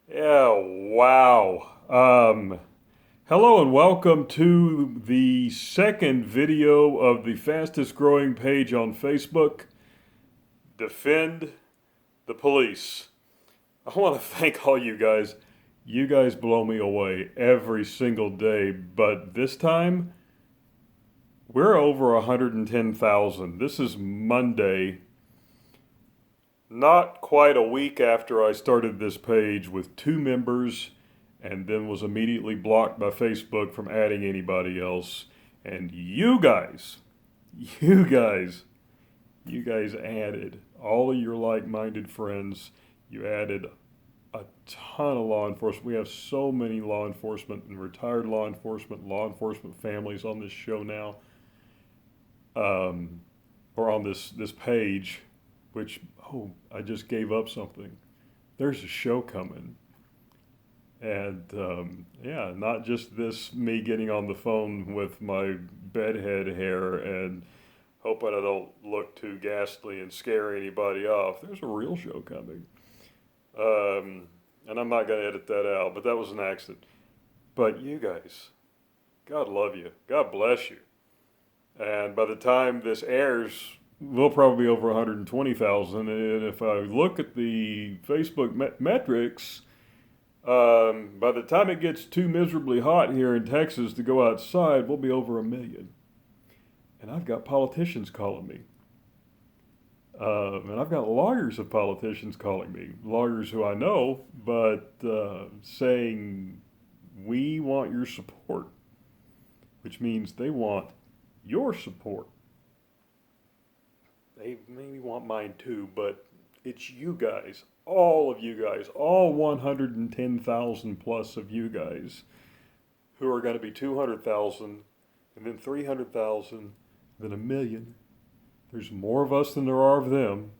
Yeah, wow. Hello and welcome to the second video of the fastest growing page on Facebook, Defend the Police. I want to thank all you guys. You guys blow me away every single day, but this time we're over 110,000. This is Monday, not quite a week after I started this page with two members and then was immediately blocked by Facebook from adding anybody else. And you guys, you guys added all of your like minded friends. You added a ton of law enforcement. We have so many law enforcement and retired law enforcement families on this show now, or on this page, which, oh, I just gave up something. There's a show coming. And yeah, not just this me getting on the phone with my bedhead hair and hoping I don't look too ghastly and scare anybody off. There's a real show coming. And I'm not going to edit that out, but that was an accident. But you guys, God love you. God bless you. And by the time this airs, we'll probably be over 120,000. And if I look at the Facebook metrics, by the time it gets too miserably hot here in Texas to go outside, we'll be over 1 million. And I've got politicians calling me. And I've got lawyers of politicians calling me. Lawyers who I know, but saying, we want your support, which means they want your support. They maybe want mine too, but it's you guys, all of you guys, all 110,000 plus of you guys who are going to be 200,000 and then 300,000, then 1 million. There's more of us than there are of them.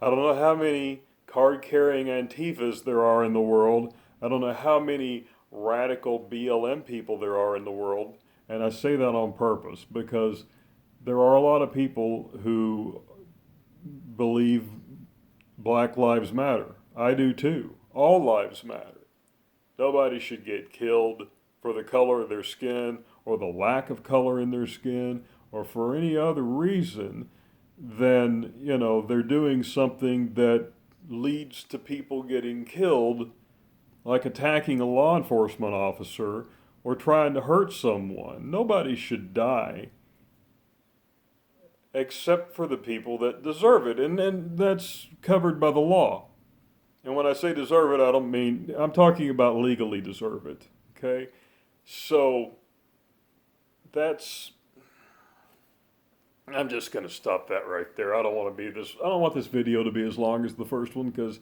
I don't know how many card carrying Antifas there are in the world. I don't know how many radical BLM people there are in the world. And I say that on purpose because there are a lot of people who believe Black Lives Matter. I do too. All lives matter. Nobody should get killed for the color of their skin or the lack of color in their skin or for any other reason than, they're doing something that leads to people getting killed, like attacking a law enforcement officer or trying to hurt someone. Nobody should die except for the people that deserve it, and that's covered by the law. And when I say deserve it, I don't mean, I'm talking about legally deserve it, okay? So that's, I'm just going to stop that right there. I don't want this video to be as long as the first one because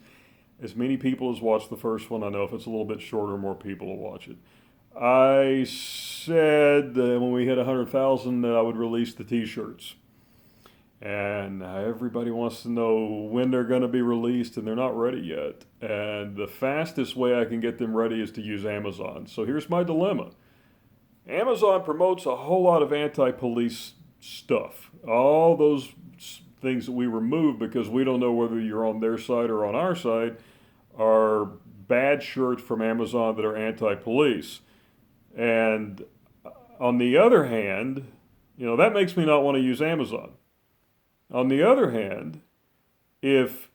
as many people as watch the first one, I know if it's a little bit shorter, more people will watch it. I said that when we hit 100,000 that I would release the t-shirts. And everybody wants to know when they're going to be released, and they're not ready yet. And the fastest way I can get them ready is to use Amazon. So here's my dilemma. Amazon promotes a whole lot of anti-police stuff. All those things that we remove because we don't know whether you're on their side or on our side are bad shirts from Amazon that are anti-police. And on the other hand, that makes me not want to use Amazon. On the other hand, if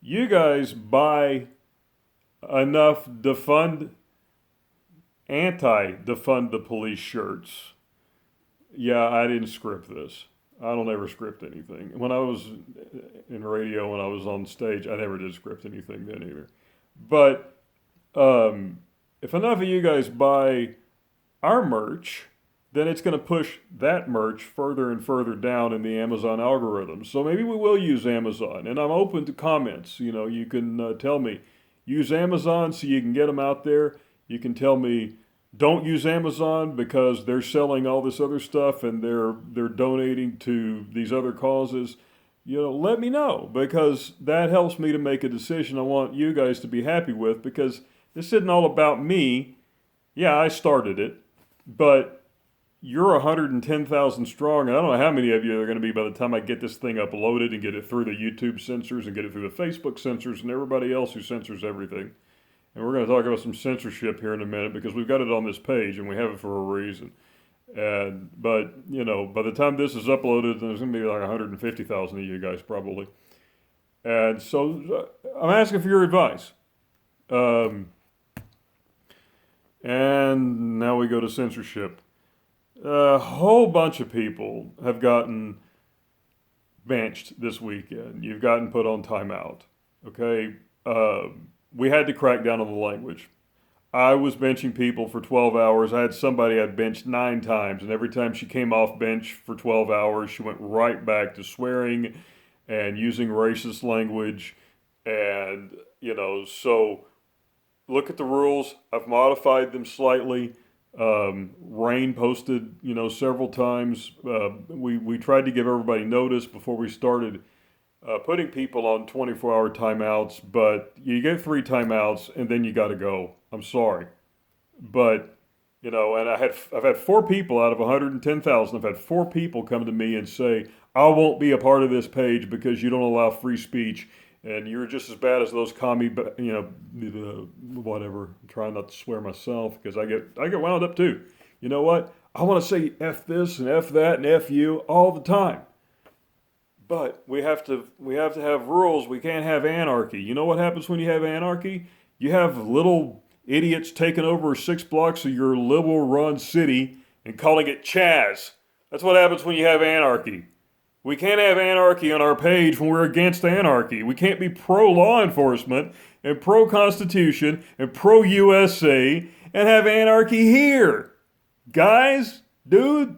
you guys buy enough anti-defund the police shirts, yeah, I didn't script this. I don't ever script anything. When I was in radio, when I was on stage, I never did script anything then either. But if enough of you guys buy our merch, then it's going to push that merch further and further down in the Amazon algorithm. So maybe we will use Amazon. And I'm open to comments. You can tell me, use Amazon so you can get them out there. You can tell me, don't use Amazon because they're selling all this other stuff and they're donating to these other causes. Let me know because that helps me to make a decision I want you guys to be happy with because this isn't all about me. Yeah, I started it, but you're 110,000 strong, and I don't know how many of you are going to be by the time I get this thing uploaded and get it through the YouTube censors and get it through the Facebook censors and everybody else who censors everything. And we're going to talk about some censorship here in a minute because we've got it on this page and we have it for a reason. But you know, by the time this is uploaded, there's going to be like 150,000 of you guys probably. And so I'm asking for your advice. Um, and now we go to censorship. A whole bunch of people have gotten benched this weekend. You've gotten put on timeout. Okay? We had to crack down on the language. I was benching people for 12 hours. I had somebody I'd benched 9 times, and every time she came off bench for 12 hours, she went right back to swearing and using racist language. And, you know, so look at the rules. I've modified them slightly. Rain posted, you know, several times. We tried to give everybody notice before we started putting people on 24-hour timeouts, but you get 3 timeouts and then you got to go. I'm sorry, but you know, and I've had 4 people out of 110,000. I've had 4 people come to me and say, "I won't be a part of this page because you don't allow free speech, and you're just as bad as those commie, you know, whatever." I'm trying not to swear myself because I get wound up too. You know what? I want to say f this and f that and f you all the time. But we have to have rules. We can't have anarchy. You know what happens when you have anarchy? You have little idiots taking over 6 blocks of your liberal-run city and calling it Chaz. That's what happens when you have anarchy. We can't have anarchy on our page when we're against anarchy. We can't be pro-law enforcement and pro-constitution and pro-USA and have anarchy here. Guys, dude,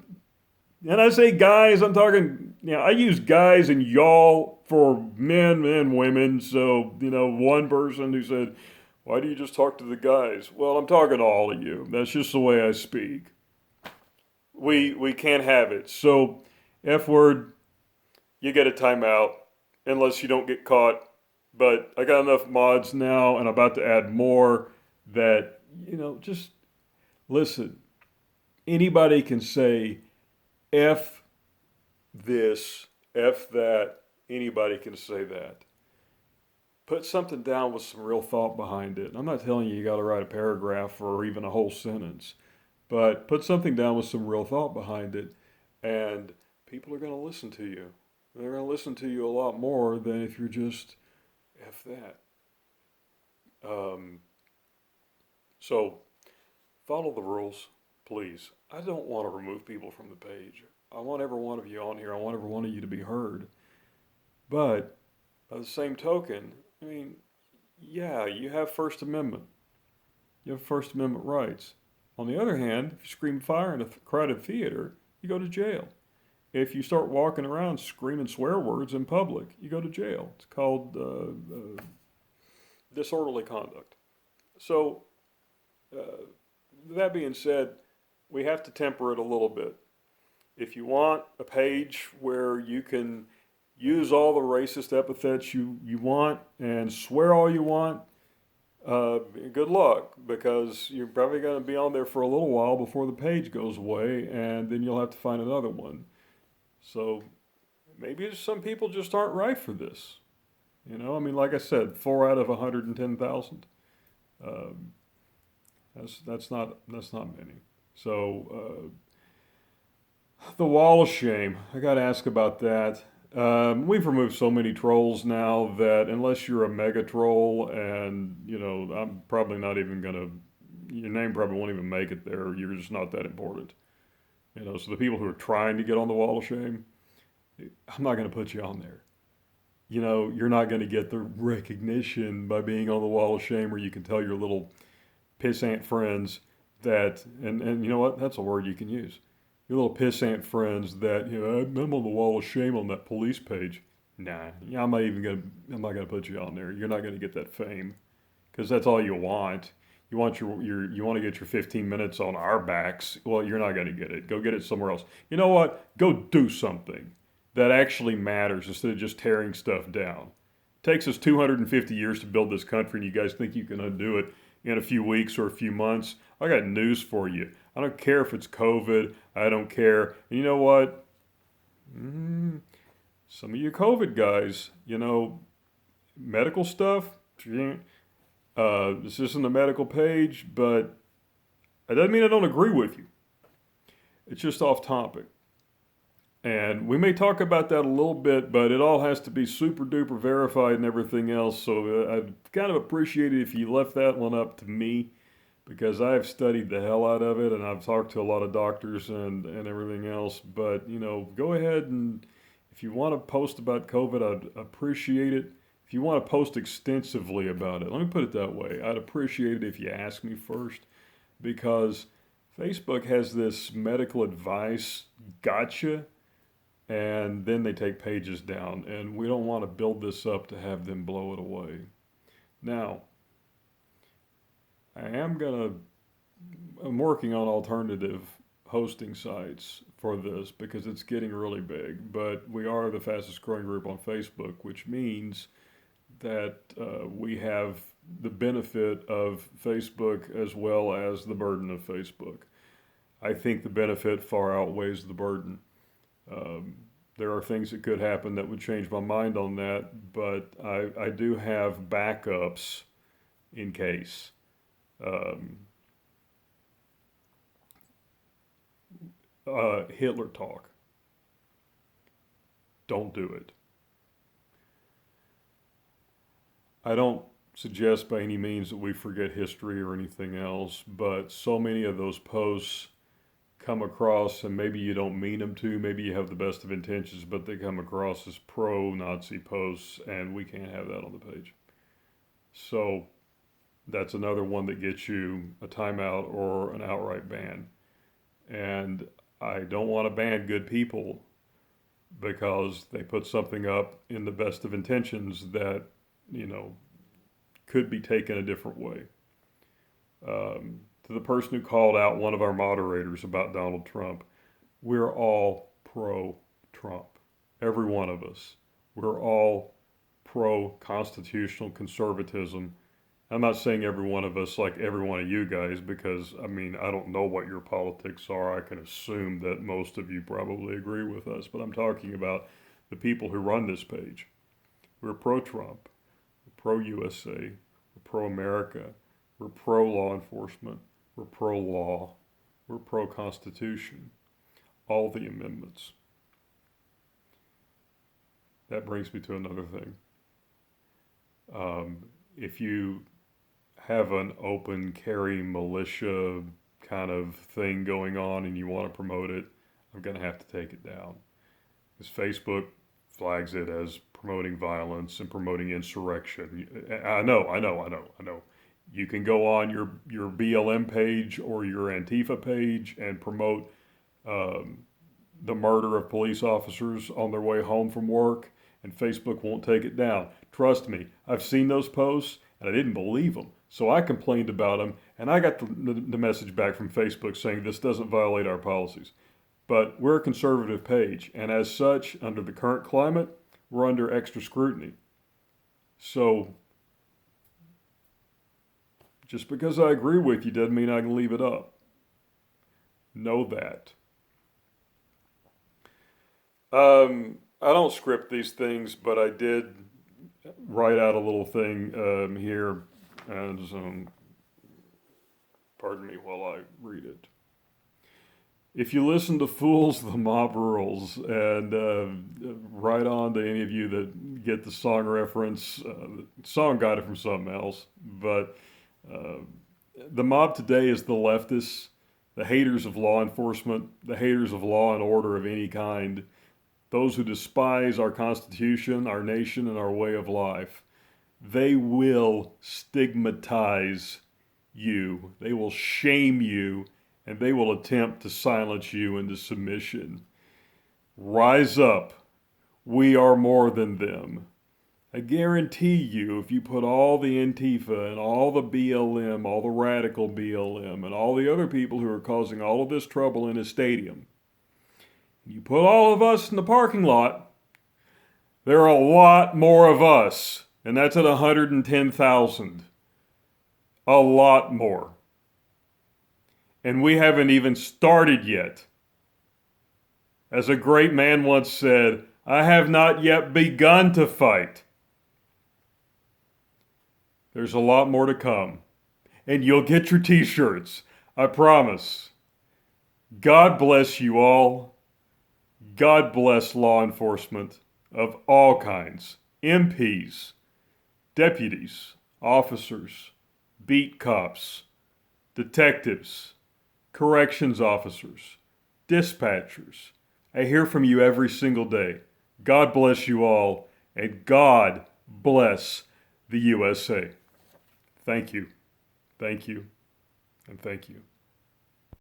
and I say guys, I'm talking, you know, I use guys and y'all for men and women. So, you know, one person who said, "Why do you just talk to the guys?" Well, I'm talking to all of you. That's just the way I speak. We can't have it. So, F word, you get a timeout unless you don't get caught. But I got enough mods now and I'm about to add more that, you know, just listen. Anybody can say F this, F that. Anybody can say that. Put something down with some real thought behind it. I'm not telling you you got to write a paragraph or even a whole sentence, but put something down with some real thought behind it, and people are going to listen to you. They're going to listen to you a lot more than if you're just F that. So follow the rules, please. I don't want to remove people from the page. I want every one of you on here. I want every one of you to be heard. But by the same token, I mean, yeah, you have First Amendment. You have First Amendment rights. On the other hand, if you scream fire in a crowded theater, you go to jail. If you start walking around screaming swear words in public, you go to jail. It's called disorderly conduct. So, that being said, we have to temper it a little bit. If you want a page where you can use all the racist epithets you want and swear all you want, good luck, because you're probably going to be on there for a little while before the page goes away, and then you'll have to find another one. So maybe some people just aren't right for this. You know, I mean, like I said, 4 out of 110,000. That's not many. So the wall of shame. I got to ask about that. We've removed so many trolls now that unless you're a mega troll, and you know, I'm probably not even gonna, your name probably won't even make it there. You're just not that important. You know, so the people who are trying to get on the wall of shame, I'm not gonna put you on there. You know, you're not gonna get the recognition by being on the wall of shame where you can tell your little pissant friends that, and you know what? That's a word you can use. Your little pissant friends that, you know, I'm on the wall of shame on that police page. Nah, I'm not gonna put you on there. You're not gonna get that fame, because that's all you want. You want you want to get your 15 minutes on our backs. Well, you're not gonna get it. Go get it somewhere else. You know what? Go do something that actually matters instead of just tearing stuff down. It takes us 250 years to build this country, and you guys think you can undo it in a few weeks or a few months? I got news for you. I don't care if it's COVID. I don't care. And you know what? Some of you COVID guys, you know, medical stuff, This isn't a medical page, but it doesn't mean I don't agree with you. It's just off topic. And we may talk about that a little bit, but it all has to be super duper verified and everything else. So I'd kind of appreciate it if you left that one up to me, because I've studied the hell out of it and I've talked to a lot of doctors and everything else. But, go ahead, and if you want to post about COVID, I'd appreciate it. If you want to post extensively about it, let me put it that way. I'd appreciate it if you ask me first, because Facebook has this medical advice gotcha, and then they take pages down, and we don't want to build this up to have them blow it away. Now, I'm working on alternative hosting sites for this because it's getting really big, but we are the fastest growing group on Facebook, which means that we have the benefit of Facebook as well as the burden of Facebook. I think the benefit far outweighs the burden. There are things that could happen that would change my mind on that, but I do have backups in case. Hitler talk. Don't do it. I don't suggest by any means that we forget history or anything else, but so many of those posts come across, and maybe you don't mean them to, maybe you have the best of intentions, but they come across as pro-Nazi posts, and we can't have that on the page. So that's another one that gets you a timeout or an outright ban. And I don't want to ban good people because they put something up in the best of intentions that, could be taken a different way. To the person who called out one of our moderators about Donald Trump, we're all pro-Trump. Every one of us. We're all pro-constitutional conservatism. I'm not saying every one of us like every one of you guys, because, I don't know what your politics are. I can assume that most of you probably agree with us, but I'm talking about the people who run this page. We're pro-Trump, we're pro-USA, we're pro-America, we're pro-law enforcement, we're pro-law, we're pro-Constitution, all the amendments. That brings me to another thing. If you have an open carry militia kind of thing going on and you want to promote it, I'm going to have to take it down. Because Facebook flags it as promoting violence and promoting insurrection. I know. You can go on your BLM page or your Antifa page and promote the murder of police officers on their way home from work, and Facebook won't take it down. Trust me, I've seen those posts and I didn't believe them. So I complained about them, and I got the message back from Facebook saying this doesn't violate our policies. But we're a conservative page, and as such, under the current climate, we're under extra scrutiny. So just because I agree with you doesn't mean I can leave it up. Know that. I don't script these things, but I did write out a little thing here, and pardon me while I read it. If you listen to Fools, the Mob Rules, and right on to any of you that get the song reference, the song got it from something else, but the mob today is the leftists, the haters of law enforcement, the haters of law and order of any kind, those who despise our Constitution, our nation, and our way of life. They will stigmatize you. They will shame you, and they will attempt to silence you into submission. Rise up. We are more than them. I guarantee you, if you put all the Antifa and all the BLM, all the radical BLM, and all the other people who are causing all of this trouble in a stadium, you put all of us in the parking lot, there are a lot more of us, and that's at 110,000. A lot more. And we haven't even started yet. As a great man once said, I have not yet begun to fight. There's a lot more to come. And you'll get your t-shirts. I promise. God bless you all. God bless law enforcement of all kinds. MPs, deputies, officers, beat cops, detectives, corrections officers, dispatchers. I hear from you every single day. God bless you all, and God bless the USA. Thank you, and thank you.